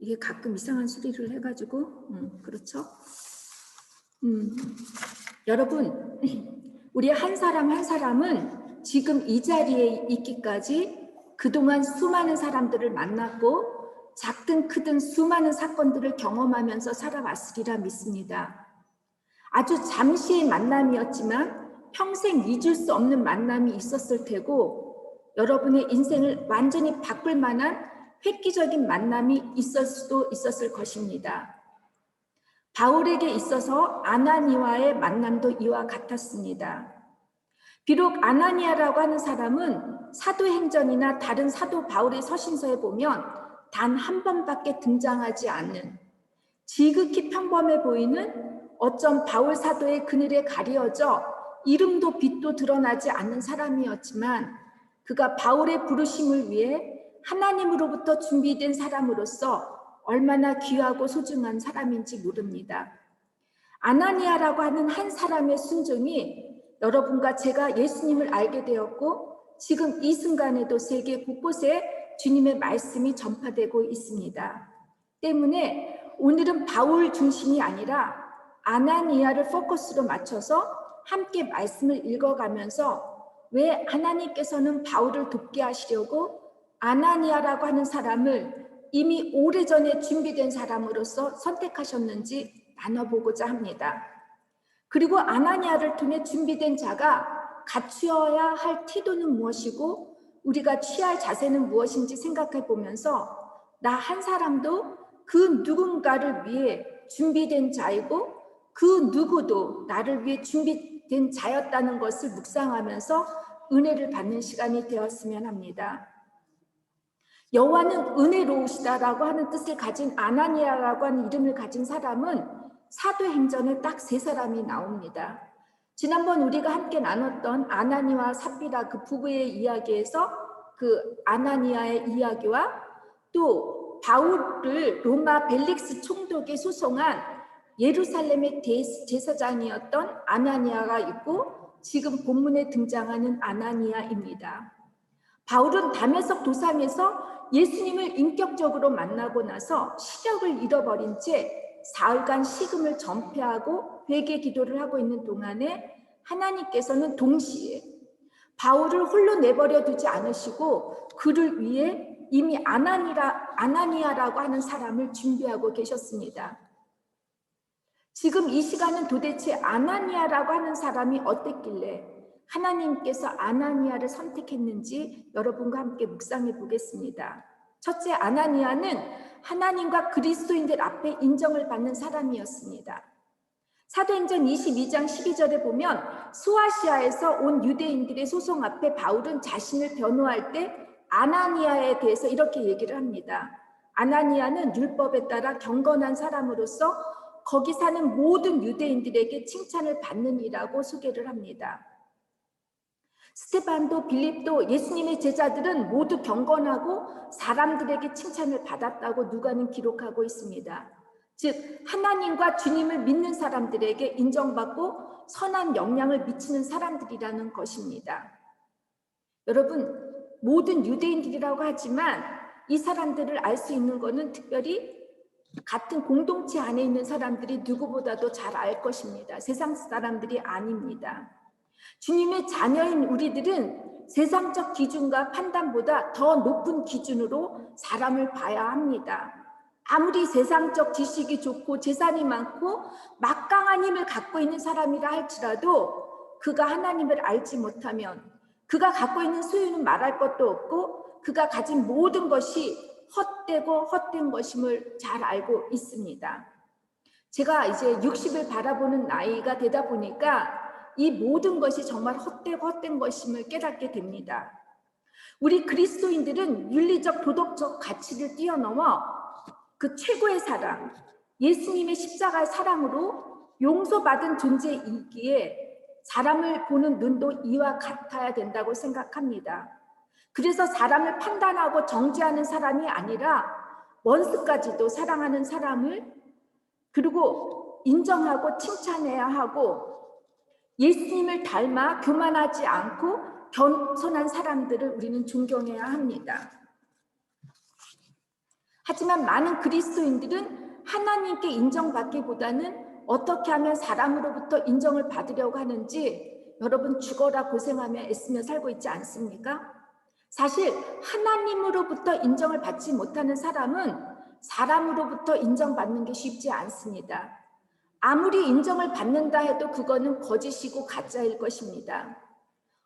이게 가끔 이상한 소리를 해가지고 그렇죠? 여러분, 우리 한 사람 한 사람은 지금 이 자리에 있기까지 그동안 수많은 사람들을 만났고 작든 크든 수많은 사건들을 경험하면서 살아왔으리라 믿습니다. 아주 잠시의 만남이었지만 평생 잊을 수 없는 만남이 있었을 테고 여러분의 인생을 완전히 바꿀 만한 획기적인 만남이 있을 수도 있었을 것입니다. 바울에게 있어서 아나니아와의 만남도 이와 같았습니다. 비록 아나니아라고 하는 사람은 사도행전이나 다른 사도 바울의 서신서에 보면 단 한 번밖에 등장하지 않는 지극히 평범해 보이는 어쩜 바울 사도의 그늘에 가려져 이름도 빛도 드러나지 않는 사람이었지만 그가 바울의 부르심을 위해 하나님으로부터 준비된 사람으로서 얼마나 귀하고 소중한 사람인지 모릅니다. 아나니아라고 하는 한 사람의 순종이 여러분과 제가 예수님을 알게 되었고 지금 이 순간에도 세계 곳곳에 주님의 말씀이 전파되고 있습니다. 때문에 오늘은 바울 중심이 아니라 아나니아를 포커스로 맞춰서 함께 말씀을 읽어가면서 왜 하나님께서는 바울을 돕게 하시려고 아나니아라고 하는 사람을 이미 오래전에 준비된 사람으로서 선택하셨는지 나눠보고자 합니다. 그리고 아나니아를 통해 준비된 자가 갖추어야 할 태도는 무엇이고 우리가 취할 자세는 무엇인지 생각해 보면서 나 한 사람도 그 누군가를 위해 준비된 자이고 그 누구도 나를 위해 준비된 자였다는 것을 묵상하면서 은혜를 받는 시간이 되었으면 합니다. 여호와는 은혜로우시다라고 하는 뜻을 가진 아나니아라고 하는 이름을 가진 사람은 사도행전에 딱 3사람이 나옵니다. 지난번 우리가 함께 나눴던 아나니와 삽비라 그 부부의 이야기에서 그 아나니아의 이야기와 또 바울을 로마 벨릭스 총독에 소송한 예루살렘의 제사장이었던 아나니아가 있고 지금 본문에 등장하는 아나니아입니다. 바울은 다메섹 도상에서 예수님을 인격적으로 만나고 나서 시력을 잃어버린 채 사흘간 식음을 전폐하고 회개 기도를 하고 있는 동안에 하나님께서는 동시에 바울을 홀로 내버려 두지 않으시고 그를 위해 이미 아나니아라고 하는 사람을 준비하고 계셨습니다. 지금 이 시간은 도대체 아나니아라고 하는 사람이 어땠길래 하나님께서 아나니아를 선택했는지 여러분과 함께 묵상해 보겠습니다. 첫째, 아나니아는 하나님과 그리스도인들 앞에 인정을 받는 사람이었습니다. 사도행전 22장 12절에 보면 소아시아에서 온 유대인들의 소송 앞에 바울은 자신을 변호할 때 아나니아에 대해서 이렇게 얘기를 합니다. 아나니아는 율법에 따라 경건한 사람으로서 거기 사는 모든 유대인들에게 칭찬을 받느니라고 소개를 합니다. 스테반도 빌립도 예수님의 제자들은 모두 경건하고 사람들에게 칭찬을 받았다고 누가는 기록하고 있습니다. 즉 하나님과 주님을 믿는 사람들에게 인정받고 선한 영향을 미치는 사람들이라는 것입니다. 여러분, 모든 유대인들이라고 하지만 이 사람들을 알 수 있는 것은 특별히 같은 공동체 안에 있는 사람들이 누구보다도 잘 알 것입니다. 세상 사람들이 아닙니다. 주님의 자녀인 우리들은 세상적 기준과 판단보다 더 높은 기준으로 사람을 봐야 합니다. 아무리 세상적 지식이 좋고 재산이 많고 막강한 힘을 갖고 있는 사람이라 할지라도 그가 하나님을 알지 못하면 그가 갖고 있는 소유는 말할 것도 없고 그가 가진 모든 것이 헛되고 헛된 것임을 잘 알고 있습니다. 제가 이제 60을 바라보는 나이가 되다 보니까 이 모든 것이 정말 헛되고 헛된 것임을 깨닫게 됩니다. 우리 그리스도인들은 윤리적 도덕적 가치를 뛰어넘어 그 최고의 사랑, 예수님의 십자가의 사랑으로 용서받은 존재이기에 사람을 보는 눈도 이와 같아야 된다고 생각합니다. 그래서 사람을 판단하고 정죄하는 사람이 아니라 원수까지도 사랑하는 사람을 그리고 인정하고 칭찬해야 하고 예수님을 닮아 교만하지 않고 겸손한 사람들을 우리는 존경해야 합니다. 하지만 많은 그리스도인들은 하나님께 인정받기보다는 어떻게 하면 사람으로부터 인정을 받으려고 하는지 여러분 죽어라 고생하며 애쓰며 살고 있지 않습니까? 사실 하나님으로부터 인정을 받지 못하는 사람은 사람으로부터 인정받는 게 쉽지 않습니다. 아무리 인정을 받는다 해도 그거는 거짓이고 가짜일 것입니다.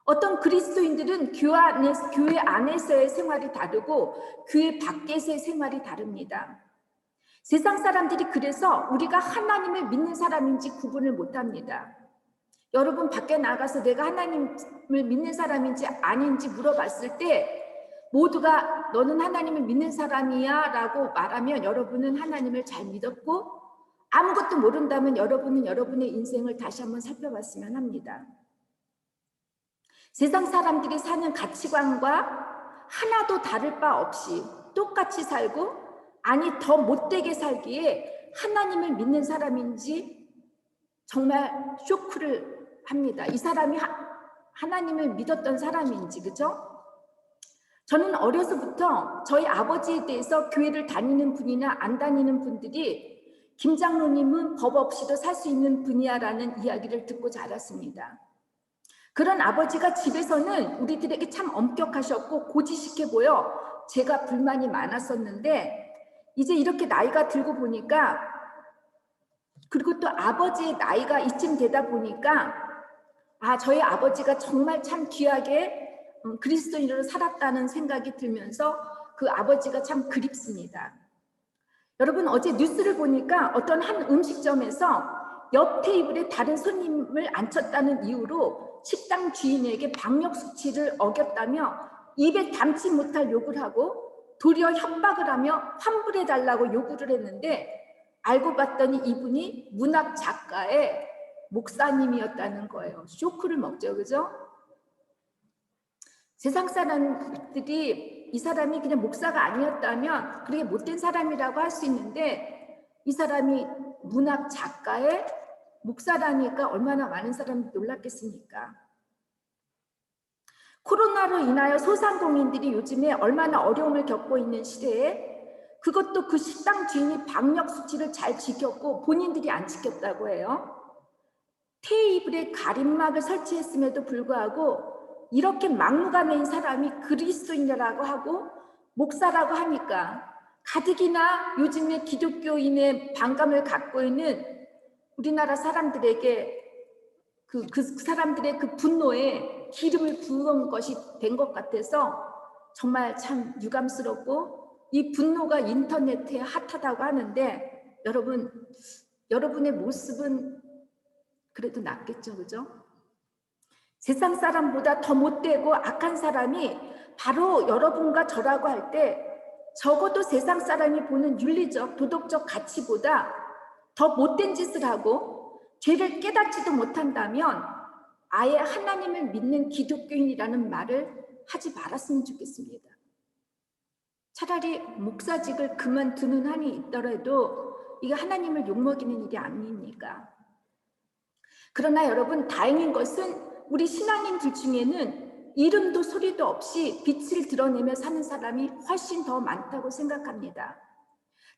어떤 그리스도인들은 교회 안에서의 생활이 다르고 교회 밖에서의 생활이 다릅니다. 세상 사람들이 그래서 우리가 하나님을 믿는 사람인지 구분을 못합니다. 여러분 밖에 나가서 내가 하나님을 믿는 사람인지 아닌지 물어봤을 때 모두가 너는 하나님을 믿는 사람이야 라고 말하면 여러분은 하나님을 잘 믿었고, 아무것도 모른다면 여러분은 여러분의 인생을 다시 한번 살펴봤으면 합니다. 세상 사람들이 사는 가치관과 하나도 다를 바 없이 똑같이 살고, 아니 더 못되게 살기에 하나님을 믿는 사람인지 정말 쇼크를 합니다. 이 사람이 하나님을 믿었던 사람인지, 그죠? 저는 어려서부터 저희 아버지에 대해서 교회를 다니는 분이나 안 다니는 분들이 김 장로님은 법 없이도 살 수 있는 분이야 라는 이야기를 듣고 자랐습니다. 그런 아버지가 집에서는 우리들에게 참 엄격하셨고 고지식해 보여 제가 불만이 많았었는데, 이제 이렇게 나이가 들고 보니까, 그리고 또 아버지의 나이가 이쯤 되다 보니까 저희 아버지가 정말 참 귀하게 그리스도인으로 살았다는 생각이 들면서 그 아버지가 참 그립습니다. 여러분 어제 뉴스를 보니까 어떤 한 음식점에서 옆 테이블에 다른 손님을 앉혔다는 이유로 식당 주인에게 방역 수칙을 어겼다며 입에 담지 못할 욕을 하고 도리어 협박을 하며 환불해달라고 요구를 했는데, 알고 봤더니 이분이 문학 작가의 목사님이었다는 거예요. 쇼크를 먹죠, 그죠? 세상 사람들이 이 사람이 그냥 목사가 아니었다면 그렇게 못된 사람이라고 할 수 있는데, 이 사람이 문학 작가의 목사라니까 얼마나 많은 사람이 놀랐겠습니까? 코로나로 인하여 소상공인들이 요즘에 얼마나 어려움을 겪고 있는 시대에 그것도 그 식당 주인이 방역 수칙을 잘 지켰고 본인들이 안 지켰다고 해요. 테이블에 가림막을 설치했음에도 불구하고 이렇게 막무가내인 사람이 그리스도인이라고 하고 목사라고 하니까 가뜩이나 요즘에 기독교인의 반감을 갖고 있는 우리나라 사람들에게 그 사람들의 그 분노에 기름을 부은 것이 된 것 같아서 정말 참 유감스럽고, 이 분노가 인터넷에 핫하다고 하는데 여러분의 모습은 그래도 낫겠죠, 그죠? 세상 사람보다 더 못되고 악한 사람이 바로 여러분과 저라고 할 때 적어도 세상 사람이 보는 윤리적, 도덕적 가치보다 더 못된 짓을 하고 죄를 깨닫지도 못한다면 아예 하나님을 믿는 기독교인이라는 말을 하지 말았으면 좋겠습니다. 차라리 목사직을 그만두는 한이 있더라도 이게 하나님을 욕먹이는 일이 아닙니까? 그러나 여러분 다행인 것은 우리 신앙인들 중에는 이름도 소리도 없이 빛을 드러내며 사는 사람이 훨씬 더 많다고 생각합니다.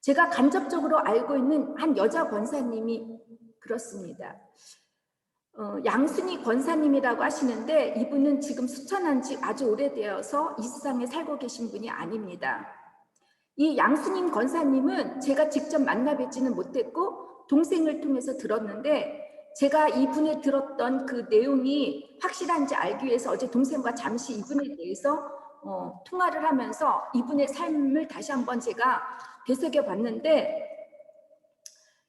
제가 간접적으로 알고 있는 한 여자 권사님이 그렇습니다. 양순희 권사님이라고 하시는데 이분은 지금 수천한 지 아주 오래되어서 이 세상에 살고 계신 분이 아닙니다. 이 양순희 권사님은 제가 직접 만나 뵙지는 못했고 동생을 통해서 들었는데, 제가 이분이 들었던 그 내용이 확실한지 알기 위해서 어제 동생과 잠시 이분에 대해서 통화를 하면서 이분의 삶을 다시 한번 제가 되새겨 봤는데,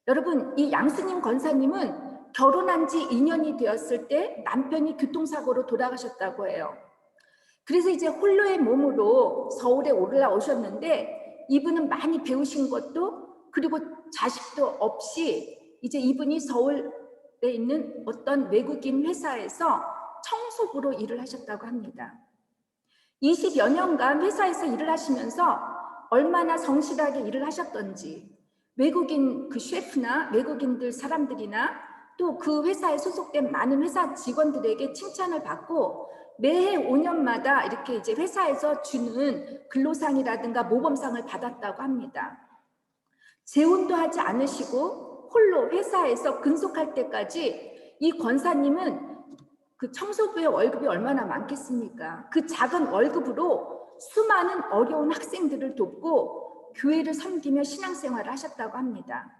여러분 이 양순희 권사님은 결혼한 지 2년이 되었을 때 남편이 교통사고로 돌아가셨다고 해요. 그래서 이제 홀로의 몸으로 서울에 올라오셨는데, 이분은 많이 배우신 것도 그리고 자식도 없이 이제 이분이 서울에 있는 어떤 외국인 회사에서 청소부로 일을 하셨다고 합니다. 20여 년간 회사에서 일을 하시면서 얼마나 성실하게 일을 하셨던지 외국인 그 셰프나 외국인들 사람들이나 또 그 회사에 소속된 많은 회사 직원들에게 칭찬을 받고 매해 5년마다 이렇게 이제 회사에서 주는 근로상이라든가 모범상을 받았다고 합니다. 재혼도 하지 않으시고 홀로 회사에서 근속할 때까지 이 권사님은 그 청소부의 월급이 얼마나 많겠습니까? 그 작은 월급으로 수많은 어려운 학생들을 돕고 교회를 섬기며 신앙생활을 하셨다고 합니다.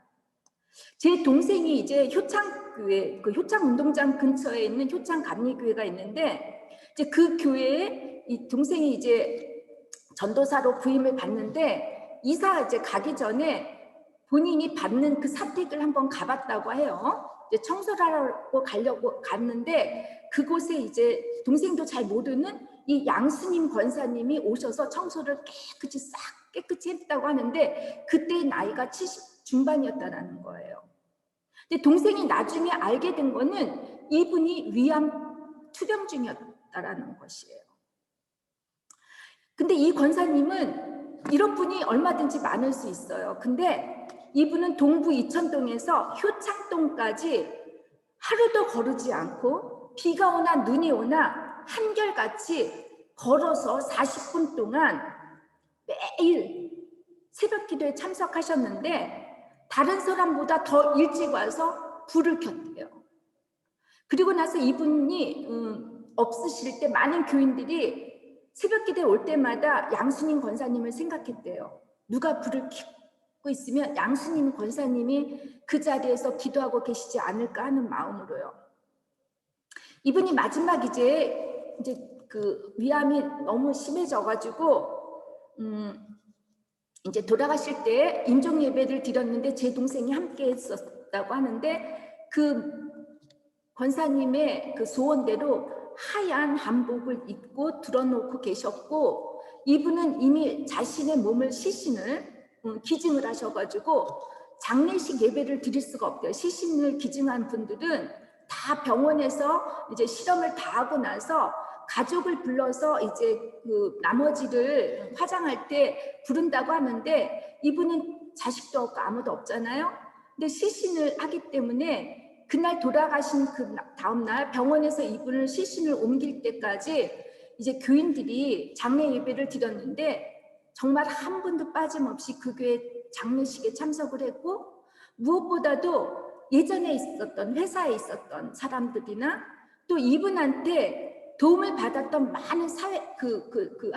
제 동생이 이제 효창교회, 그 효창운동장 근처에 있는 효창감리교회가 있는데, 이제 그 교회에 이 동생이 이제 전도사로 부임을 받는데, 이사 이제 가기 전에 본인이 받는 그 사택을 한번 가봤다고 해요. 이제 청소를 하러 가려고 갔는데, 그곳에 이제 동생도 잘 모르는 이 양스님 권사님이 오셔서 청소를 깨끗이 했다고 하는데, 그때 나이가 70 중반이었다라는 거예요. 근데 동생이 나중에 알게 된 거는 이분이 위암 투병 중이었다라는 것이에요. 근데 이 권사님은 이런 분이 얼마든지 많을 수 있어요. 근데 이분은 동부 이천동에서 효창동까지 하루도 거르지 않고 비가 오나 눈이 오나 한결같이 걸어서 40분 동안 매일 새벽 기도에 참석하셨는데 다른 사람보다 더 일찍 와서 불을 켰대요. 그리고 나서 이분이 없으실 때 많은 교인들이 새벽 기도에 올 때마다 양순임 권사님을 생각했대요. 누가 불을 켜고 있으면 양순임 권사님이 그 자리에서 기도하고 계시지 않을까 하는 마음으로요. 이분이 마지막 이제 그 위암이 너무 심해져가지고 이제 돌아가실 때 임종 예배를 드렸는데 제 동생이 함께 했었다고 하는데 그 권사님의 그 소원대로 하얀 한복을 입고 드러놓고 계셨고 이분은 이미 자신의 몸을 기증을 하셔가지고 장례식 예배를 드릴 수가 없대요. 시신을 기증한 분들은 다 병원에서 이제 실험을 다 하고 나서 가족을 불러서 이제 그 나머지를 화장할 때 부른다고 하는데 이분은 자식도 없고 아무도 없잖아요. 근데 시신을 하기 때문에 그날 돌아가신 그 다음날 병원에서 이분을 시신을 옮길 때까지 이제 교인들이 장례 예배를 드렸는데 정말 한 분도 빠짐없이 그 교회 장례식에 참석을 했고 무엇보다도 예전에 있었던 회사에 있었던 사람들이나 또 이분한테 도움을 받았던 많은 그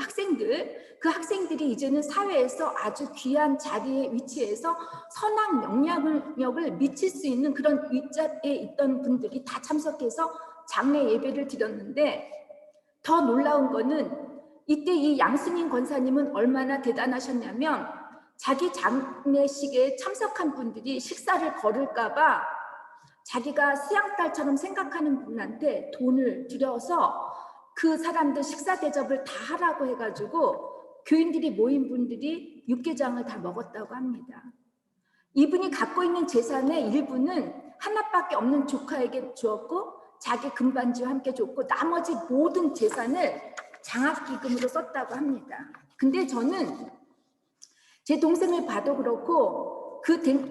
학생들이 이제는 사회에서 아주 귀한 자리에 위치해서 선한 영향력을 미칠 수 있는 그런 윗자리에 있던 분들이 다 참석해서 장례 예배를 드렸는데 더 놀라운 거는 이때 이 양순임 권사님은 얼마나 대단하셨냐면 자기 장례식에 참석한 분들이 식사를 거를까 봐 자기가 수양딸처럼 생각하는 분한테 돈을 들여서 그 사람들 식사 대접을 다 하라고 해가지고 교인들이 모인 분들이 육개장을 다 먹었다고 합니다. 이분이 갖고 있는 재산의 일부는 하나밖에 없는 조카에게 주었고 자기 금반지와 함께 줬고 나머지 모든 재산을 장학기금으로 썼다고 합니다. 근데 저는 제 동생을 봐도 그렇고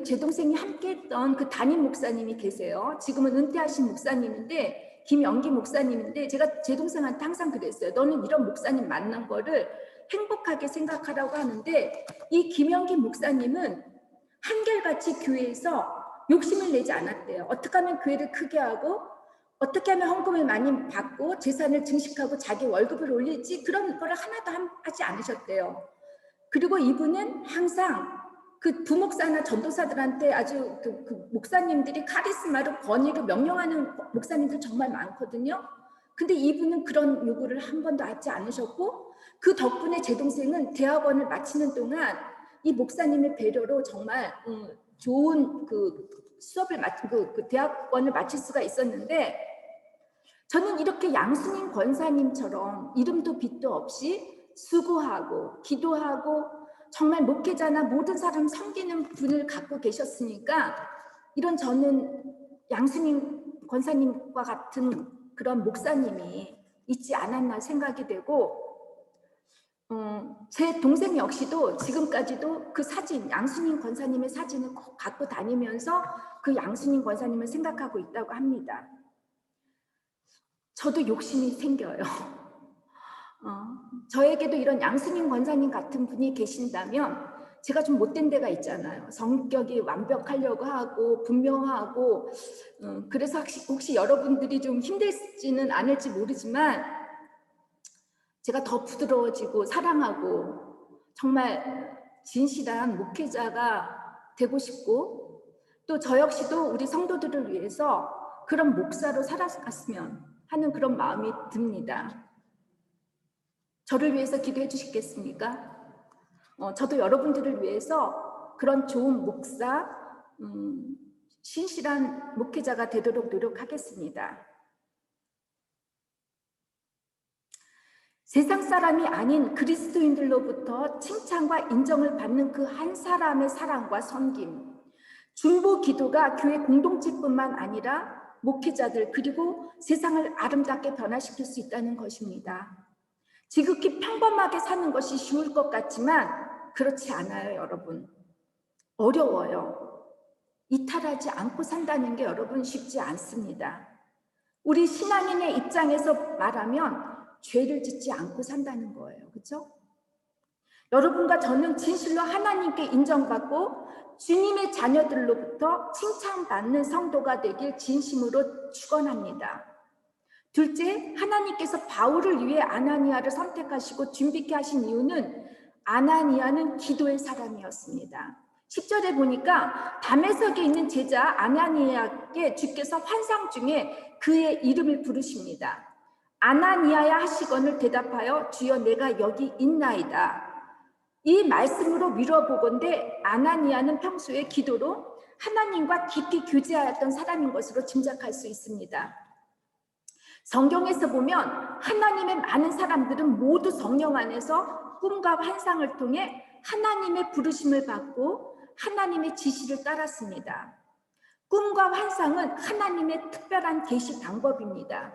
제 동생이 함께 했던 그 담임 목사님이 계세요. 지금은 은퇴하신 목사님인데 김영기 목사님인데 제가 제 동생한테 항상 그랬어요. 너는 이런 목사님 만난 거를 행복하게 생각하라고 하는데 이 김영기 목사님은 한결같이 교회에서 욕심을 내지 않았대요. 어떻게 하면 교회를 크게 하고 어떻게 하면 헌금을 많이 받고 재산을 증식하고 자기 월급을 올릴지 그런 걸 하나도 하지 않으셨대요. 그리고 이분은 항상 그 부목사나 전도사들한테 아주 그 목사님들이 카리스마로 권위로 명령하는 목사님들 정말 많거든요. 근데 이분은 그런 요구를 한 번도 하지 않으셨고 그 덕분에 제 동생은 대학원을 마치는 동안 이 목사님의 배려로 정말 좋은 그 수업을 그 대학원을 마칠 수가 있었는데 저는 이렇게 양순임 권사님처럼 이름도 빛도 없이 수고하고 기도하고 정말 목회자나 모든 사람 섬기는 분을 갖고 계셨으니까 이런 저는 양순임 권사님과 같은 그런 목사님이 있지 않았나 생각이 되고 제 동생 역시도 지금까지도 그 사진, 양순임 권사님의 사진을 꼭 갖고 다니면서 그 양순임 권사님을 생각하고 있다고 합니다. 저도 욕심이 생겨요. 저에게도 이런 양스님 권사님 같은 분이 계신다면 제가 좀 못된 데가 있잖아요. 성격이 완벽하려고 하고 분명하고 그래서 혹시 여러분들이 좀 힘들지는 않을지 모르지만 제가 더 부드러워지고 사랑하고 정말 진실한 목회자가 되고 싶고 또 저 역시도 우리 성도들을 위해서 그런 목사로 살아갔으면 하는 그런 마음이 듭니다. 저를 위해서 기도해 주시겠습니까? 저도 여러분들을 위해서 그런 좋은 목사, 신실한 목회자가 되도록 노력하겠습니다. 세상 사람이 아닌 그리스도인들로부터 칭찬과 인정을 받는 그 한 사람의 사랑과 섬김, 중보 기도가 교회 공동체뿐만 아니라 목회자들 그리고 세상을 아름답게 변화시킬 수 있다는 것입니다. 지극히 평범하게 사는 것이 쉬울 것 같지만 그렇지 않아요, 여러분. 어려워요. 이탈하지 않고 산다는 게 여러분 쉽지 않습니다. 우리 신앙인의 입장에서 말하면 죄를 짓지 않고 산다는 거예요. 그렇죠? 여러분과 저는 진실로 하나님께 인정받고 주님의 자녀들로부터 칭찬받는 성도가 되길 진심으로 축원합니다. 둘째, 하나님께서 바울을 위해 아나니아를 선택하시고 준비케 하신 이유는 아나니아는 기도의 사람이었습니다. 10절에 보니까 담에석에 있는 제자 아나니아에게 주께서 환상 중에 그의 이름을 부르십니다. 아나니아야 하시거늘 대답하여 주여 내가 여기 있나이다. 이 말씀으로 미뤄보건대 아나니아는 평소에 기도로 하나님과 깊이 교제하였던 사람인 것으로 짐작할 수 있습니다. 성경에서 보면 하나님의 많은 사람들은 모두 성령 안에서 꿈과 환상을 통해 하나님의 부르심을 받고 하나님의 지시를 따랐습니다. 꿈과 환상은 하나님의 특별한 계시 방법입니다.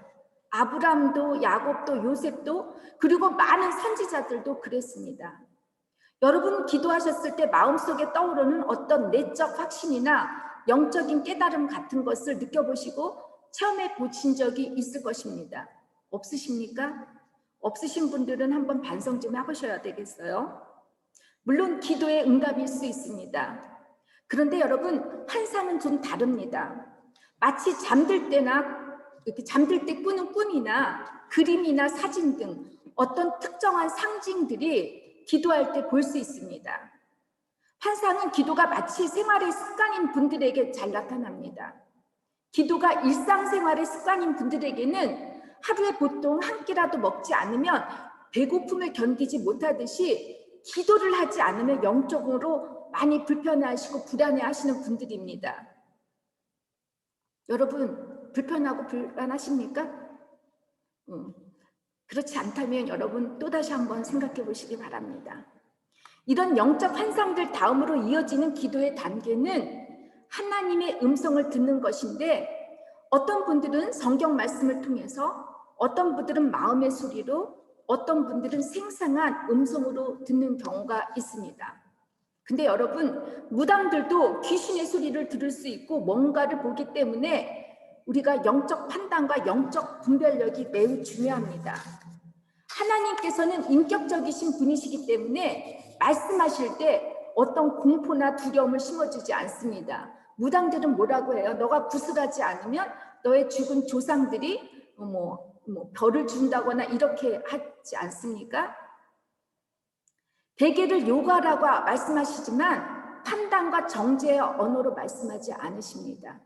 아브람도 야곱도 요셉도 그리고 많은 선지자들도 그랬습니다. 여러분 기도하셨을 때 마음속에 떠오르는 어떤 내적 확신이나 영적인 깨달음 같은 것을 느껴보시고 체험해 보신 적이 있을 것입니다. 없으십니까? 없으신 분들은 한번 반성 좀 해보셔야 되겠어요. 물론 기도의 응답일 수 있습니다. 그런데 여러분 환상은 좀 다릅니다. 마치 잠들 때나 이렇게 잠들 때 꾸는 꿈이나 그림이나 사진 등 어떤 특정한 상징들이 기도할 때 볼 수 있습니다. 환상은 기도가 마치 생활의 습관인 분들에게 잘 나타납니다. 기도가 일상생활의 습관인 분들에게는 하루에 보통 한 끼라도 먹지 않으면 배고픔을 견디지 못하듯이 기도를 하지 않으면 영적으로 많이 불편해하시고 불안해하시는 분들입니다. 여러분 불편하고 불안하십니까? 그렇지 않다면 여러분 또다시 한번 생각해 보시기 바랍니다. 이런 영적 환상들 다음으로 이어지는 기도의 단계는 하나님의 음성을 듣는 것인데 어떤 분들은 성경 말씀을 통해서 어떤 분들은 마음의 소리로 어떤 분들은 생생한 음성으로 듣는 경우가 있습니다. 근데 여러분 무당들도 귀신의 소리를 들을 수 있고 뭔가를 보기 때문에 우리가 영적 판단과 영적 분별력이 매우 중요합니다. 하나님께서는 인격적이신 분이시기 때문에 말씀하실 때 어떤 공포나 두려움을 심어주지 않습니다. 무당들은 뭐라고 해요? 너가 구슬하지 않으면 너의 죽은 조상들이 벌을 준다거나 이렇게 하지 않습니까? 베개를 요가라고 말씀하시지만 판단과 정죄의 언어로 말씀하지 않으십니다.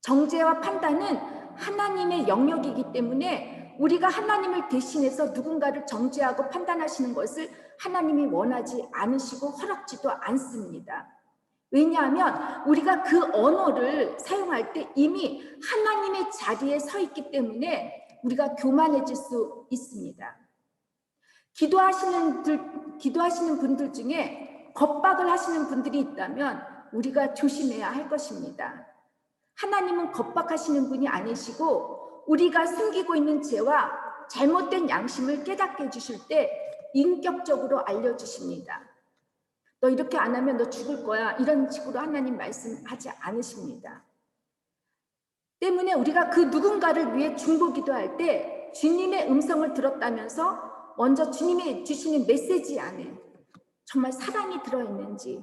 정죄와 판단은 하나님의 영역이기 때문에 우리가 하나님을 대신해서 누군가를 정죄하고 판단하시는 것을 하나님이 원하지 않으시고 허락지도 않습니다. 왜냐하면 우리가 그 언어를 사용할 때 이미 하나님의 자리에 서 있기 때문에 우리가 교만해질 수 있습니다. 기도하시는 분들 중에 겁박을 하시는 분들이 있다면 우리가 조심해야 할 것입니다. 하나님은 겁박하시는 분이 아니시고 우리가 숨기고 있는 죄와 잘못된 양심을 깨닫게 해주실 때 인격적으로 알려주십니다. 너 이렇게 안 하면 너 죽을 거야. 이런 식으로 하나님 말씀하지 않으십니다. 때문에 우리가 그 누군가를 위해 중보 기도할 때 주님의 음성을 들었다면서 먼저 주님이 주시는 메시지 안에 정말 사랑이 들어있는지,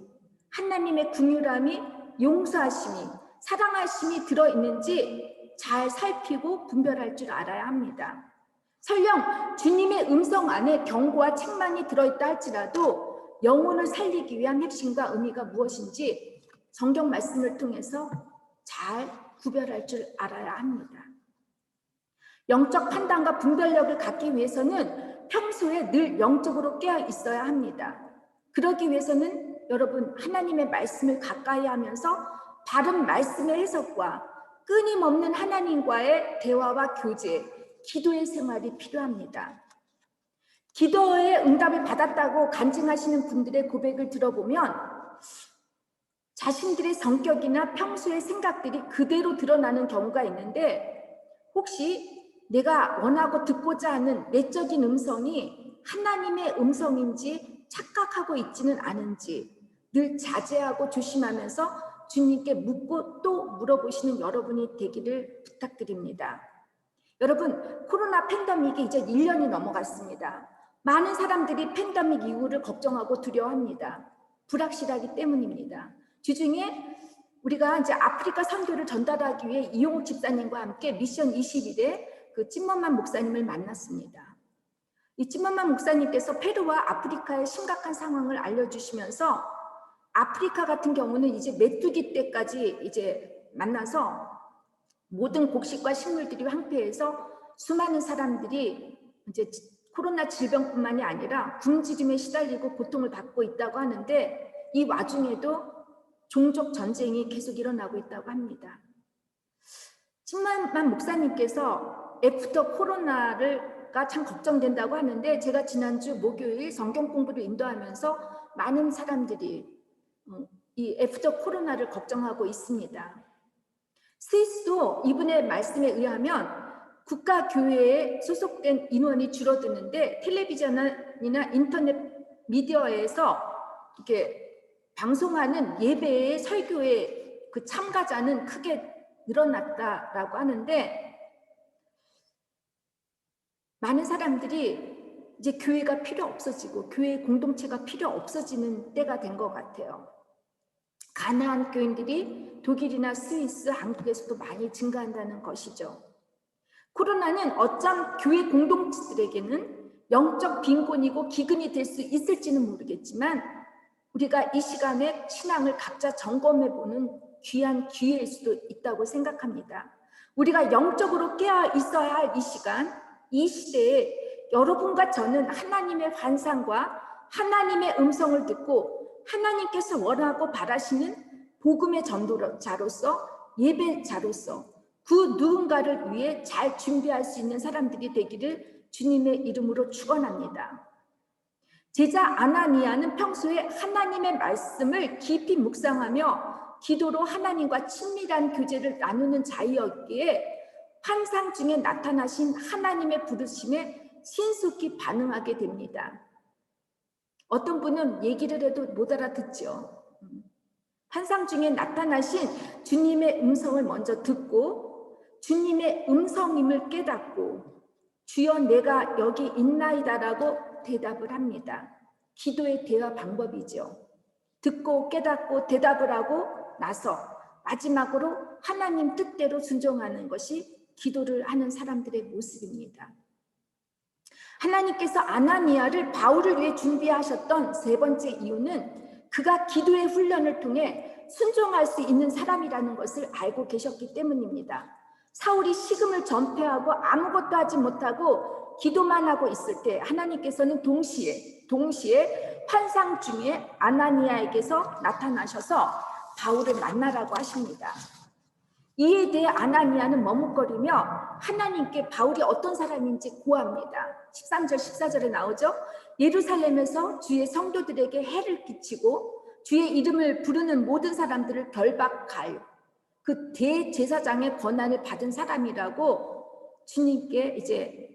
하나님의 긍휼함이, 용서하심이, 사랑하심이 들어있는지 잘 살피고 분별할 줄 알아야 합니다. 설령 주님의 음성 안에 경고와 책망이 들어있다 할지라도 영혼을 살리기 위한 핵심과 의미가 무엇인지 성경 말씀을 통해서 잘 구별할 줄 알아야 합니다. 영적 판단과 분별력을 갖기 위해서는 평소에 늘 영적으로 깨어 있어야 합니다. 그러기 위해서는 여러분 하나님의 말씀을 가까이 하면서 바른 말씀의 해석과 끊임없는 하나님과의 대화와 교제, 기도의 생활이 필요합니다. 기도의 응답을 받았다고 간증하시는 분들의 고백을 들어보면 자신들의 성격이나 평소의 생각들이 그대로 드러나는 경우가 있는데 혹시 내가 원하고 듣고자 하는 내적인 음성이 하나님의 음성인지 착각하고 있지는 않은지 늘 자제하고 조심하면서 주님께 묻고 또 물어보시는 여러분이 되기를 부탁드립니다. 여러분, 코로나 팬데믹이 이제 1년이 넘어갔습니다. 많은 사람들이 팬데믹 이후를 걱정하고 두려워합니다. 불확실하기 때문입니다. 주중에 우리가 이제 아프리카 선교를 전달하기 위해 이용욱 집사님과 함께 미션 21에 그 찐먼만 목사님을 만났습니다. 이 찐먼만 목사님께서 페루와 아프리카의 심각한 상황을 알려주시면서 아프리카 같은 경우는 이제 메뚜기 때까지 이제 만나서 모든 곡식과 식물들이 황폐해서 수많은 사람들이 이제 코로나 질병뿐만이 아니라 굶주림에 시달리고 고통을 받고 있다고 하는데 이 와중에도 종족 전쟁이 계속 일어나고 있다고 합니다. 찐만만 목사님께서 애프터 코로나가 참 걱정된다고 하는데 제가 지난주 목요일 성경 공부를 인도하면서 많은 사람들이 이 애프터 코로나를 걱정하고 있습니다. 스위스도 이분의 말씀에 의하면 국가교회에 소속된 인원이 줄어드는데 텔레비전이나 인터넷 미디어에서 이렇게 방송하는 예배의 설교의 그 참가자는 크게 늘어났다라고 하는데 많은 사람들이 이제 교회가 필요 없어지고 교회 공동체가 필요 없어지는 때가 된 것 같아요. 가나안 교인들이 독일이나 스위스, 한국에서도 많이 증가한다는 것이죠. 코로나는 어쩜 교회 공동체들에게는 영적 빈곤이고 기근이 될 수 있을지는 모르겠지만 우리가 이 시간에 신앙을 각자 점검해보는 귀한 기회일 수도 있다고 생각합니다. 우리가 영적으로 깨어 있어야 할 이 시간, 이 시대에 여러분과 저는 하나님의 환상과 하나님의 음성을 듣고 하나님께서 원하고 바라시는 복음의 전도자로서 예배자로서 그 누군가를 위해 잘 준비할 수 있는 사람들이 되기를 주님의 이름으로 축원합니다. 제자 아나니아는 평소에 하나님의 말씀을 깊이 묵상하며 기도로 하나님과 친밀한 교제를 나누는 자이었기에 환상 중에 나타나신 하나님의 부르심에 신속히 반응하게 됩니다. 어떤 분은 얘기를 해도 못 알아듣죠. 환상 중에 나타나신 주님의 음성을 먼저 듣고 주님의 음성임을 깨닫고 주여 내가 여기 있나이다라고 대답을 합니다. 기도의 대화 방법이죠. 듣고 깨닫고 대답을 하고 나서 마지막으로 하나님 뜻대로 순종하는 것이 기도를 하는 사람들의 모습입니다. 하나님께서 아나니아를 바울을 위해 준비하셨던 세 번째 이유는 그가 기도의 훈련을 통해 순종할 수 있는 사람이라는 것을 알고 계셨기 때문입니다. 사울이 식음을 전폐하고 아무것도 하지 못하고 기도만 하고 있을 때 하나님께서는 동시에 환상 중에 아나니아에게서 나타나셔서 바울을 만나라고 하십니다. 이에 대해 아나니아는 머뭇거리며 하나님께 바울이 어떤 사람인지 고합니다. 13절 14절에 나오죠. 예루살렘에서 주의 성도들에게 해를 끼치고 주의 이름을 부르는 모든 사람들을 결박하여 그 대제사장의 권한을 받은 사람이라고 주님께 이제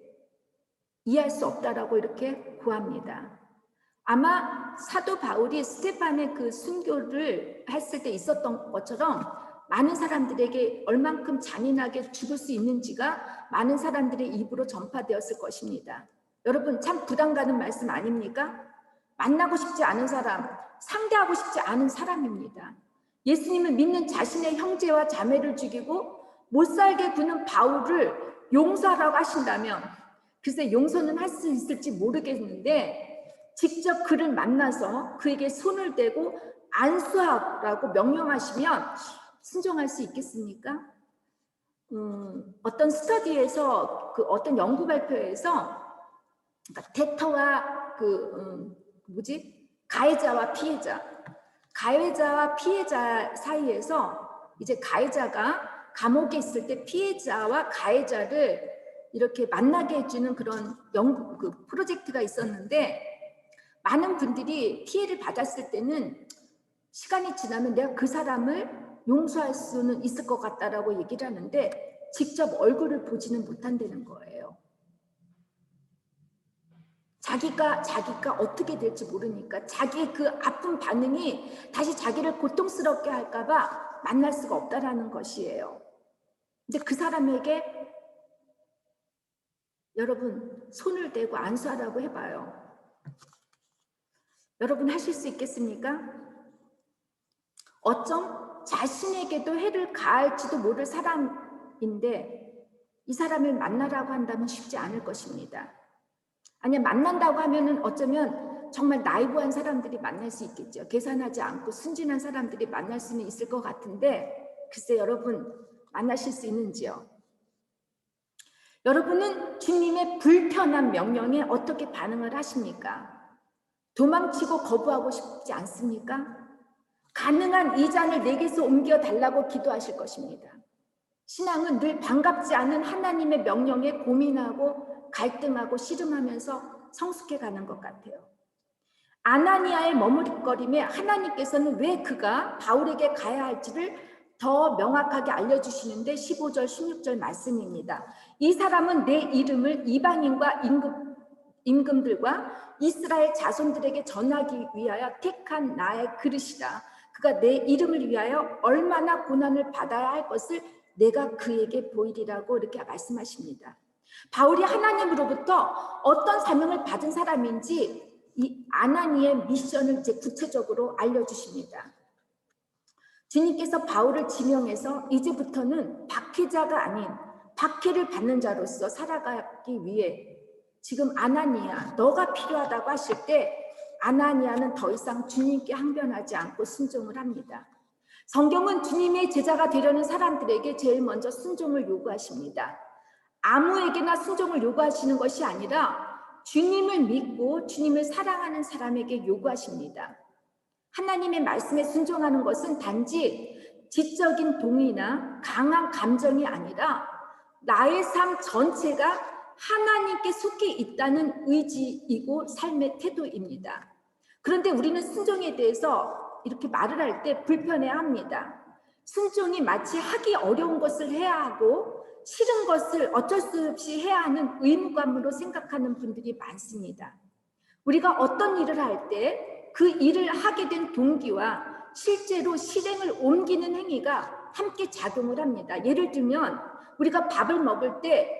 이해할 수 없다라고 이렇게 구합니다. 아마 사도 바울이 스데반의 그 순교를 했을 때 있었던 것처럼 많은 사람들에게 얼만큼 잔인하게 죽을 수 있는지가 많은 사람들의 입으로 전파되었을 것입니다. 여러분 참 부담 가는 말씀 아닙니까? 만나고 싶지 않은 사람, 상대하고 싶지 않은 사람입니다. 예수님을 믿는 자신의 형제와 자매를 죽이고 못살게 구는 바울을 용서하라고 하신다면 글쎄 용서는 할 수 있을지 모르겠는데 직접 그를 만나서 그에게 손을 대고 안수하라고 명령하시면 순종할 수 있겠습니까? 어떤 스터디에서 어떤 연구 발표에서 그러니까 데터와 가해자와 피해자 사이에서 이제 가해자가 감옥에 있을 때 피해자와 가해자를 이렇게 만나게 해주는 그런 연구 프로젝트가 있었는데 많은 분들이 피해를 받았을 때는 시간이 지나면 내가 그 사람을 용서할 수는 있을 것 같다라고 얘기를 하는데 직접 얼굴을 보지는 못한다는 거예요. 자기가 어떻게 될지 모르니까 자기의 그 아픈 반응이 다시 자기를 고통스럽게 할까봐 만날 수가 없다라는 것이에요. 근데 그 사람에게 여러분 손을 대고 안수하라고 해봐요. 여러분 하실 수 있겠습니까? 어쩜 자신에게도 해를 가할지도 모를 사람인데 이 사람을 만나라고 한다면 쉽지 않을 것입니다. 아니 만난다고 하면은 어쩌면 정말 나이브한 사람들이 만날 수 있겠죠. 계산하지 않고 순진한 사람들이 만날 수는 있을 것 같은데 글쎄 여러분 만나실 수 있는지요? 여러분은 주님의 불편한 명령에 어떻게 반응을 하십니까? 도망치고 거부하고 싶지 않습니까? 가능한 이 잔을 내게서 옮겨 달라고 기도하실 것입니다. 신앙은 늘 반갑지 않은 하나님의 명령에 고민하고 갈등하고 씨름하면서 성숙해 가는 것 같아요. 아나니아의 머뭇거림에 하나님께서는 왜 그가 바울에게 가야 할지를 더 명확하게 알려주시는데 15절 16절 말씀입니다. 이 사람은 내 이름을 이방인과 임금들과 이스라엘 자손들에게 전하기 위하여 택한 나의 그릇이다. 그가 내 이름을 위하여 얼마나 고난을 받아야 할 것을 내가 그에게 보이리라고 이렇게 말씀하십니다. 바울이 하나님으로부터 어떤 사명을 받은 사람인지 이 아나니의 미션을 이제 구체적으로 알려주십니다. 주님께서 바울을 지명해서 이제부터는 박해자가 아닌 박해를 받는 자로서 살아가기 위해 지금 아나니아 너가 필요하다고 하실 때 아나니아는 더 이상 주님께 항변하지 않고 순종을 합니다. 성경은 주님의 제자가 되려는 사람들에게 제일 먼저 순종을 요구하십니다. 아무에게나 순종을 요구하시는 것이 아니라 주님을 믿고 주님을 사랑하는 사람에게 요구하십니다. 하나님의 말씀에 순종하는 것은 단지 지적인 동의나 강한 감정이 아니라 나의 삶 전체가 하나님께 속해 있다는 의지이고 삶의 태도입니다. 그런데 우리는 순종에 대해서 이렇게 말을 할 때 불편해합니다. 순종이 마치 하기 어려운 것을 해야 하고 싫은 것을 어쩔 수 없이 해야 하는 의무감으로 생각하는 분들이 많습니다. 우리가 어떤 일을 할 때 그 일을 하게 된 동기와 실제로 실행을 옮기는 행위가 함께 작용을 합니다. 예를 들면 우리가 밥을 먹을 때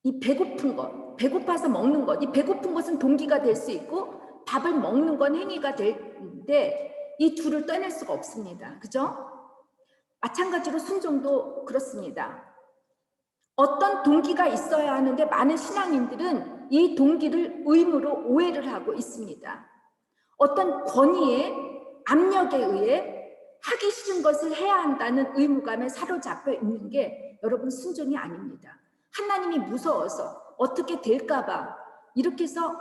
이 배고픈 것, 배고파서 먹는 것, 이 배고픈 것은 동기가 될 수 있고 밥을 먹는 건 행위가 되는데 이 둘을 떠낼 수가 없습니다. 그죠? 마찬가지로 순종도 그렇습니다. 어떤 동기가 있어야 하는데 많은 신앙인들은 이 동기를 의무로 오해를 하고 있습니다. 어떤 권위에 압력에 의해 하기 싫은 것을 해야 한다는 의무감에 사로잡혀 있는 게 여러분 순종이 아닙니다. 하나님이 무서워서 어떻게 될까 봐 이렇게 해서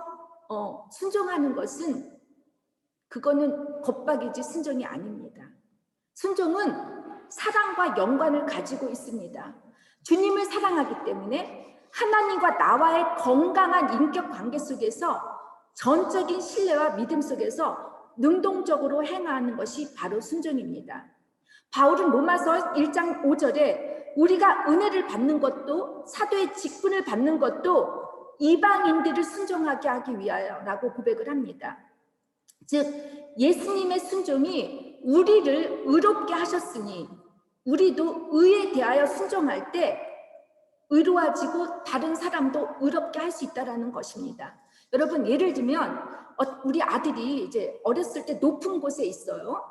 순종하는 것은 그거는 겁박이지 순종이 아닙니다. 순종은 사랑과 연관을 가지고 있습니다. 주님을 사랑하기 때문에 하나님과 나와의 건강한 인격 관계 속에서 전적인 신뢰와 믿음 속에서 능동적으로 행하는 것이 바로 순종입니다. 바울은 로마서 1장 5절에 우리가 은혜를 받는 것도 사도의 직분을 받는 것도 이방인들을 순종하게 하기 위하여라고 고백을 합니다. 즉 예수님의 순종이 우리를 의롭게 하셨으니 우리도 의에 대하여 순종할 때 의로워지고 다른 사람도 의롭게 할 수 있다라는 것입니다. 여러분, 예를 들면 우리 아들이 이제 어렸을 때 높은 곳에 있어요.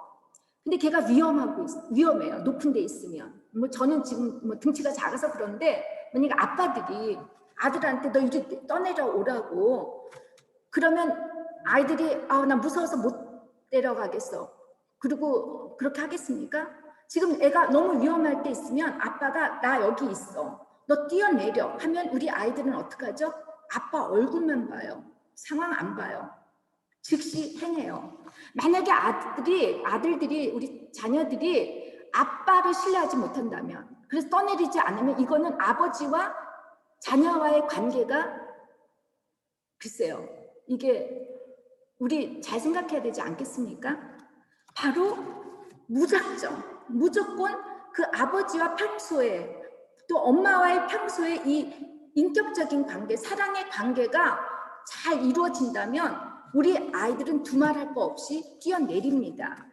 근데 걔가 위험해요. 높은 데 있으면. 뭐 저는 지금 뭐 등치가 작아서 그런데 만약에 아빠들이 아들한테 너 이리 떠내려 오라고 그러면 아이들이 나 무서워서 못 내려가겠어. 그리고 그렇게 하겠습니까? 지금 애가 너무 위험할 때 있으면 아빠가 나 여기 있어. 너 뛰어내려 하면 우리 아이들은 어떻게 하죠? 아빠 얼굴만 봐요. 상황 안 봐요. 즉시 행해요. 만약에 아들들이 우리 자녀들이 아빠를 신뢰하지 못한다면, 그래서 떠내리지 않으면 이거는 아버지와 자녀와의 관계가 글쎄요. 이게 우리 잘 생각해야 되지 않겠습니까? 바로 무조건 그 아버지와 평소에 또 엄마와의 평소에 이 인격적인 관계, 사랑의 관계가 잘 이루어진다면 우리 아이들은 두말할 거 없이 뛰어내립니다.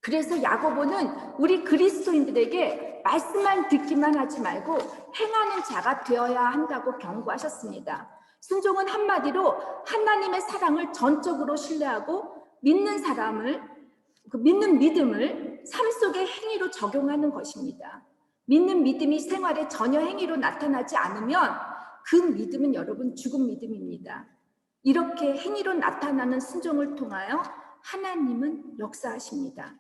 그래서 야고보는 우리 그리스도인들에게 말씀만 듣기만 하지 말고 행하는 자가 되어야 한다고 경고하셨습니다. 순종은 한마디로 하나님의 사랑을 전적으로 신뢰하고 믿는 믿음을 삶 속의 행위로 적용하는 것입니다. 믿는 믿음이 생활에 전혀 행위로 나타나지 않으면 그 믿음은 여러분 죽은 믿음입니다. 이렇게 행위로 나타나는 순종을 통하여 하나님은 역사하십니다.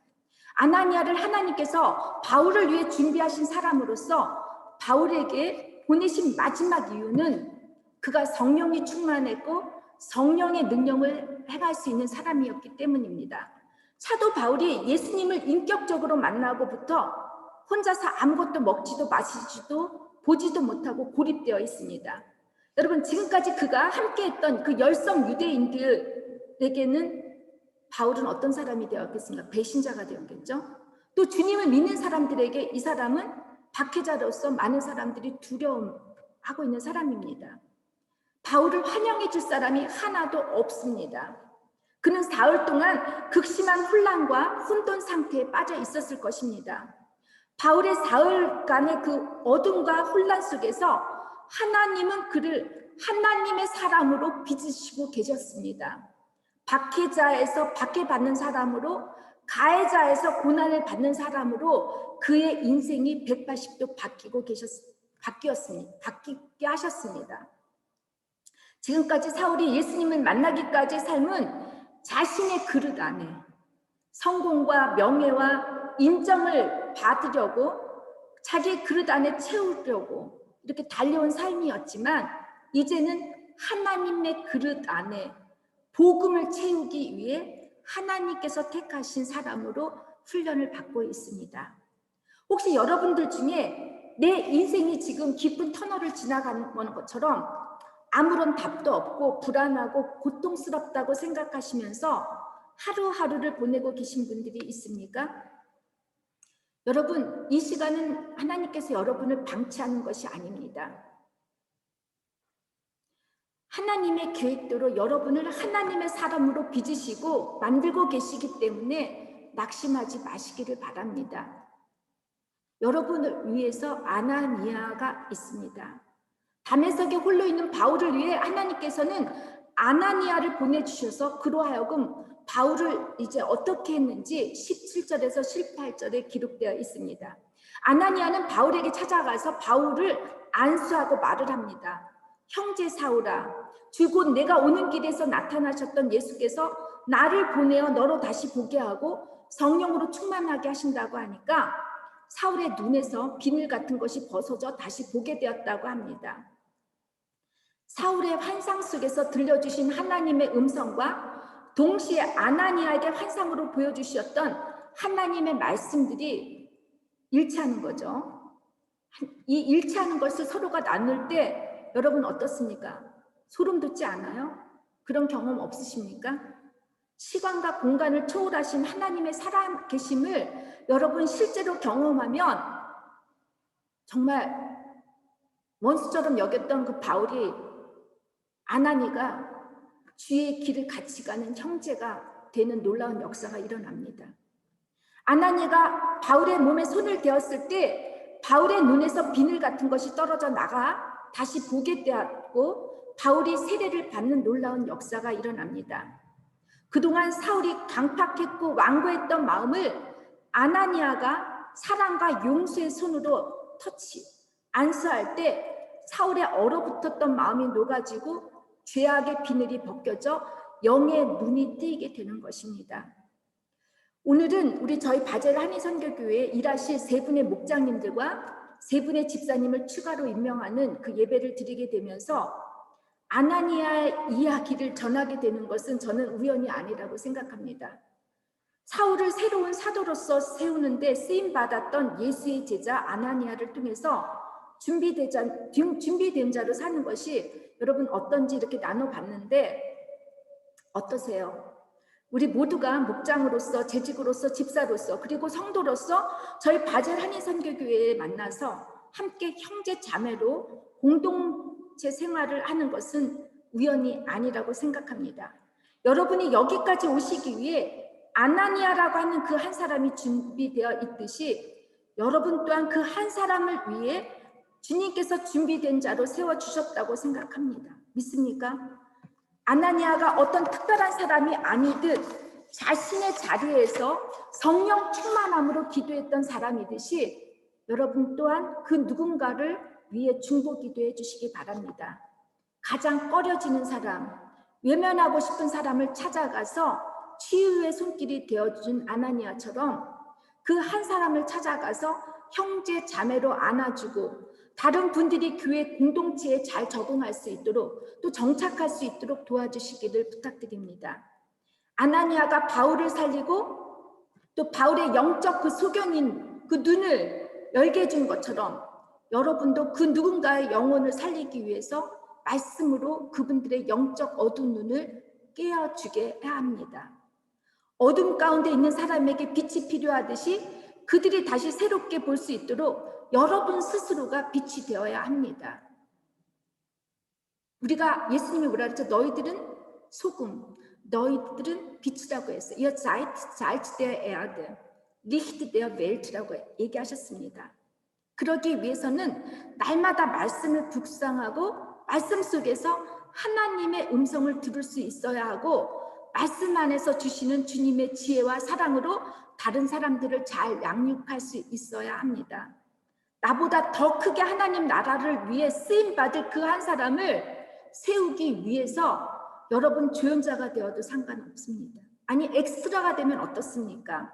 아나니아를 하나님께서 바울을 위해 준비하신 사람으로서 바울에게 보내신 마지막 이유는 그가 성령이 충만했고 성령의 능력을 행할 수 있는 사람이었기 때문입니다. 사도 바울이 예수님을 인격적으로 만나고부터 혼자서 아무것도 먹지도 마시지도 보지도 못하고 고립되어 있습니다. 여러분, 지금까지 그가 함께했던 그 열성 유대인들에게는 바울은 어떤 사람이 되었겠습니까? 배신자가 되었겠죠. 또 주님을 믿는 사람들에게 이 사람은 박해자로서 많은 사람들이 두려움하고 있는 사람입니다. 바울을 환영해 줄 사람이 하나도 없습니다. 그는 사흘 동안 극심한 혼란과 혼돈 상태에 빠져 있었을 것입니다. 바울의 사흘간의 그 어둠과 혼란 속에서 하나님은 그를 하나님의 사람으로 빚으시고 계셨습니다. 박해자에서 박해받는 사람으로, 가해자에서 고난을 받는 사람으로 그의 인생이 180도 바뀌게 하셨습니다. 지금까지 사울이 예수님을 만나기까지의 삶은 자신의 그릇 안에 성공과 명예와 인정을 받으려고 자기 그릇 안에 채우려고 이렇게 달려온 삶이었지만 이제는 하나님의 그릇 안에 복음을 채우기 위해 하나님께서 택하신 사람으로 훈련을 받고 있습니다. 혹시 여러분들 중에 내 인생이 지금 깊은 터널을 지나가는 것처럼 아무런 답도 없고 불안하고 고통스럽다고 생각하시면서 하루하루를 보내고 계신 분들이 있습니까? 여러분, 이 시간은 하나님께서 여러분을 방치하는 것이 아닙니다. 하나님의 계획대로 여러분을 하나님의 사람으로 빚으시고 만들고 계시기 때문에 낙심하지 마시기를 바랍니다. 여러분을 위해서 아나니아가 있습니다. 담에색에 홀로 있는 바울을 위해 하나님께서는 아나니아를 보내주셔서 그로 하여금 바울을 이제 어떻게 했는지 17절에서 18절에 기록되어 있습니다. 아나니아는 바울에게 찾아가서 바울을 안수하고 말을 합니다. 형제 사울아, 주 곧 내가 오는 길에서 나타나셨던 예수께서 나를 보내어 너로 다시 보게 하고 성령으로 충만하게 하신다고 하니까 사울의 눈에서 비늘 같은 것이 벗어져 다시 보게 되었다고 합니다. 사울의 환상 속에서 들려주신 하나님의 음성과 동시에 아나니아에게 환상으로 보여주셨던 하나님의 말씀들이 일치하는 거죠. 이 일치하는 것을 서로가 나눌 때 여러분 어떻습니까? 소름 돋지 않아요? 그런 경험 없으십니까? 시간과 공간을 초월하신 하나님의 살아 계심을 여러분 실제로 경험하면 정말 원수처럼 여겼던 그 바울이 아나니가 주의 길을 같이 가는 형제가 되는 놀라운 역사가 일어납니다. 아나니가 바울의 몸에 손을 대었을 때 바울의 눈에서 비늘 같은 것이 떨어져 나가 다시 보게 되었고 바울이 세례를 받는 놀라운 역사가 일어납니다. 그동안 사울이 강팍했고 완고했던 마음을 아나니아가 사랑과 용서의 손으로 안수할 때 사울의 얼어붙었던 마음이 녹아지고 죄악의 비늘이 벗겨져 영의 눈이 뜨이게 되는 것입니다. 오늘은 저희 바젤 한인선교교회에 일하실 세 분의 목장님들과 세 분의 집사님을 추가로 임명하는 그 예배를 드리게 되면서 아나니아의 이야기를 전하게 되는 것은 저는 우연이 아니라고 생각합니다. 사울을 새로운 사도로서 세우는데 쓰임받았던 예수의 제자 아나니아를 통해서 준비된 자로 사는 것이 여러분 어떤지 이렇게 나눠봤는데 어떠세요? 우리 모두가 목장으로서, 재직으로서, 집사로서, 그리고 성도로서 저희 바젤 한인선교교회에 만나서 함께 형제 자매로 공동체 생활을 하는 것은 우연이 아니라고 생각합니다. 여러분이 여기까지 오시기 위해 아나니아라고 하는 그 한 사람이 준비되어 있듯이 여러분 또한 그 한 사람을 위해 주님께서 준비된 자로 세워주셨다고 생각합니다. 믿습니까? 아나니아가 어떤 특별한 사람이 아니듯 자신의 자리에서 성령 충만함으로 기도했던 사람이듯이 여러분 또한 그 누군가를 위해 중보 기도해 주시기 바랍니다. 가장 꺼려지는 사람, 외면하고 싶은 사람을 찾아가서 치유의 손길이 되어준 아나니아처럼 그 한 사람을 찾아가서 형제 자매로 안아주고 다른 분들이 교회 공동체에 잘 적응할 수 있도록 또 정착할 수 있도록 도와주시기를 부탁드립니다. 아나니아가 바울을 살리고 또 바울의 영적 그 소견인 그 눈을 열게 해준 것처럼 여러분도 그 누군가의 영혼을 살리기 위해서 말씀으로 그분들의 영적 어두운 눈을 깨어주게 해야 합니다. 어둠 가운데 있는 사람에게 빛이 필요하듯이 그들이 다시 새롭게 볼 수 있도록 여러분 스스로가 빛이 되어야 합니다. 우리가 예수님이 뭐라 그랬죠? 너희들은 소금, 너희들은 빛이라고 했어요. Ihr seid Salz der Erde, Licht der Welt라고 얘기하셨습니다. 그러기 위해서는 날마다 말씀을 묵상하고 말씀 속에서 하나님의 음성을 들을 수 있어야 하고 말씀 안에서 주시는 주님의 지혜와 사랑으로 다른 사람들을 잘 양육할 수 있어야 합니다. 나보다 더 크게 하나님 나라를 위해 쓰임받을 그 한 사람을 세우기 위해서 여러분 조연자가 되어도 상관없습니다. 아니 엑스트라가 되면 어떻습니까?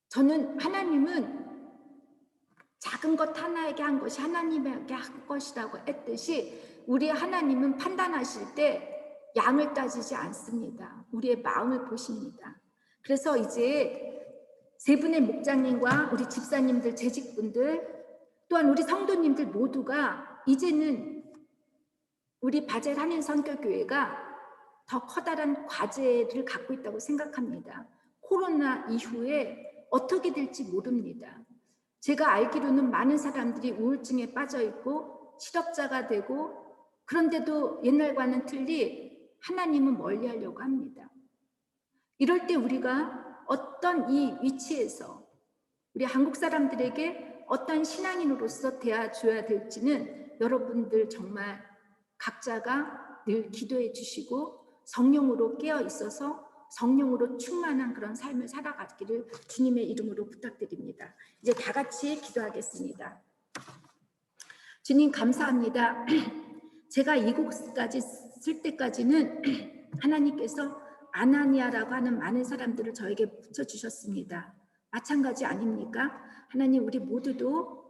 저는 하나님은 작은 것 하나에게 한 것이 하나님에게 한 것이라고 했듯이 우리 하나님은 판단하실 때 양을 따지지 않습니다. 우리의 마음을 보십니다. 그래서 이제 세 분의 목장님과 우리 집사님들, 재직분들 또한 우리 성도님들 모두가 이제는 우리 바젤 한인선교교회가 더 커다란 과제를 갖고 있다고 생각합니다. 코로나 이후에 어떻게 될지 모릅니다. 제가 알기로는 많은 사람들이 우울증에 빠져 있고 실업자가 되고 그런데도 옛날과는 틀리 하나님은 멀리하려고 합니다. 이럴 때 우리가 어떤 이 위치에서 우리 한국 사람들에게 어떤 신앙인으로서 대해줘야 될지는 여러분들 정말 각자가 늘 기도해 주시고 성령으로 깨어 있어서 성령으로 충만한 그런 삶을 살아가기를 주님의 이름으로 부탁드립니다. 이제 다 같이 기도하겠습니다. 주님 감사합니다. 제가 이곳까지 쓸 때까지는 하나님께서 아나니아라고 하는 많은 사람들을 저에게 붙여주셨습니다. 마찬가지 아닙니까? 하나님 우리 모두도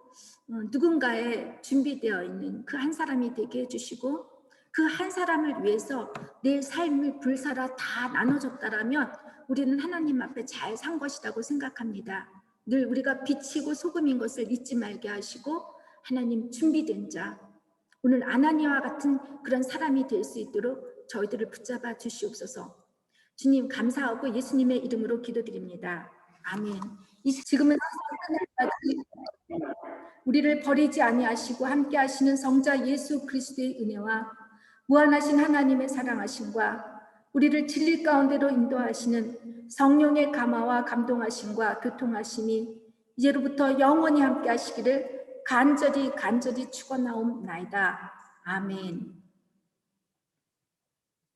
누군가에 준비되어 있는 그 한 사람이 되게 해주시고 그 한 사람을 위해서 내 삶을 불사라 다 나눠줬다라면 우리는 하나님 앞에 잘 산 것이라고 생각합니다. 늘 우리가 빛이고 소금인 것을 잊지 말게 하시고 하나님 준비된 자 오늘 아나니아와 같은 그런 사람이 될 수 있도록 저희들을 붙잡아 주시옵소서. 주님 감사하고 예수님의 이름으로 기도드립니다. 아멘. 지금은 우리를 버리지 아니하시고 함께 하시는 성자 예수 그리스도의 은혜와 무한하신 하나님의 사랑하심과 우리를 진리 가운데로 인도하시는 성령의 감화와 감동하심과 교통하심이 이제로부터 영원히 함께 하시기를 간절히 축원하옵나이다. 아멘.